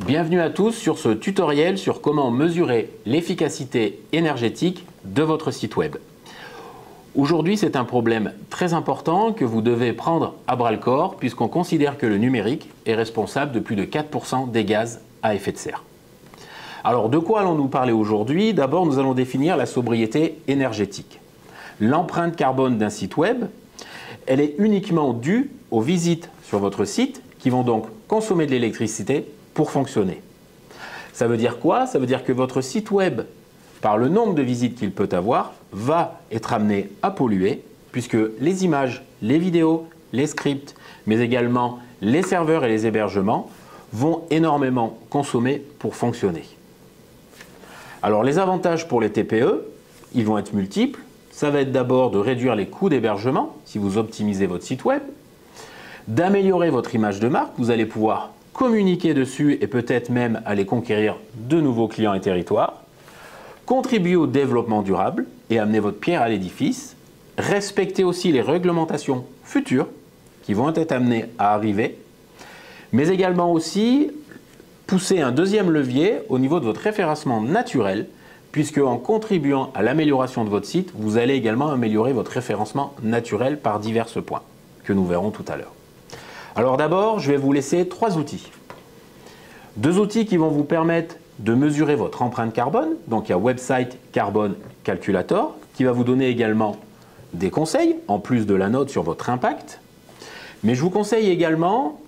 Bienvenue à tous sur ce tutoriel sur comment mesurer l'efficacité énergétique de votre site web. Aujourd'hui, c'est un problème très important que vous devez prendre à bras-le-corps puisqu'on considère que le numérique est responsable de plus de 4% des gaz à effet de serre. Alors, de quoi allons-nous parler aujourd'hui? D'abord, nous allons définir la sobriété énergétique. L'empreinte carbone d'un site web, elle est uniquement due aux visites sur votre site qui vont donc consommer de l'électricité pour fonctionner. Ça veut dire quoi? Ça veut dire que votre site web, par le nombre de visites qu'il peut avoir, va être amené à polluer puisque les images, les vidéos, les scripts, mais également les serveurs et les hébergements vont énormément consommer pour fonctionner. Alors les avantages pour les TPE, ils vont être multiples. Ça va être d'abord de réduire les coûts d'hébergement si vous optimisez votre site web, d'améliorer votre image de marque. Vous allez pouvoir communiquer dessus et peut-être même aller conquérir de nouveaux clients et territoires, contribuer au développement durable et amener votre pierre à l'édifice, respecter aussi les réglementations futures qui vont être amenées à arriver, mais également aussi pousser un deuxième levier au niveau de votre référencement naturel, puisque en contribuant à l'amélioration de votre site, vous allez également améliorer votre référencement naturel par divers points que nous verrons tout à l'heure. Alors d'abord, je vais vous laisser trois outils. Deux outils qui vont vous permettre de mesurer votre empreinte carbone. Donc il y a Website Carbon Calculator qui va vous donner également des conseils en plus de la note sur votre impact. Mais je vous conseille également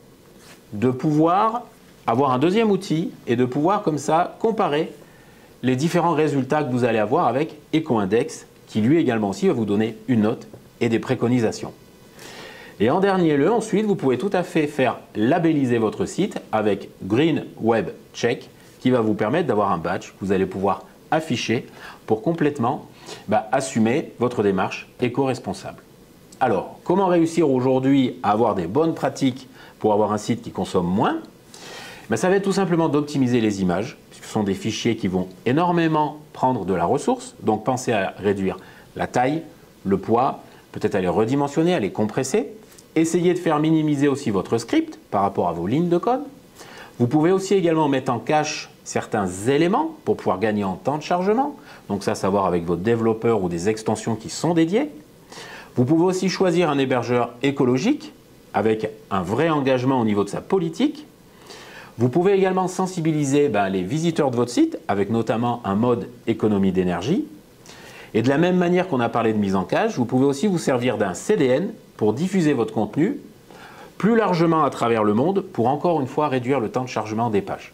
de pouvoir avoir un deuxième outil et de pouvoir comme ça comparer les différents résultats que vous allez avoir avec EcoIndex qui lui également aussi va vous donner une note et des préconisations. Et en dernier lieu, ensuite, vous pouvez tout à fait faire labelliser votre site avec Green Web Check qui va vous permettre d'avoir un badge que vous allez pouvoir afficher pour complètement assumer votre démarche éco-responsable. Alors, comment réussir aujourd'hui à avoir des bonnes pratiques pour avoir un site qui consomme moins? Ça va être tout simplement d'optimiser les images, puisque ce sont des fichiers qui vont énormément prendre de la ressource. Donc, pensez à réduire la taille, le poids, peut-être à les redimensionner, à les compresser. Essayez de faire minimiser aussi votre script par rapport à vos lignes de code. Vous pouvez aussi également mettre en cache certains éléments pour pouvoir gagner en temps de chargement. Donc ça, savoir avec votre développeur ou des extensions qui sont dédiées. Vous pouvez aussi choisir un hébergeur écologique avec un vrai engagement au niveau de sa politique. Vous pouvez également sensibiliser les visiteurs de votre site avec notamment un mode économie d'énergie. Et de la même manière qu'on a parlé de mise en cache, vous pouvez aussi vous servir d'un CDN pour diffuser votre contenu plus largement à travers le monde pour encore une fois réduire le temps de chargement des pages.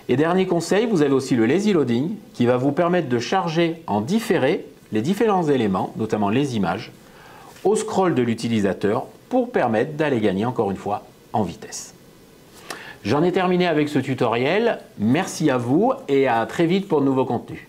Et dernier conseil, vous avez aussi le lazy loading qui va vous permettre de charger en différé les différents éléments, notamment les images, au scroll de l'utilisateur pour permettre d'aller gagner encore une fois en vitesse. J'en ai terminé avec ce tutoriel. Merci à vous et à très vite pour de nouveaux contenus.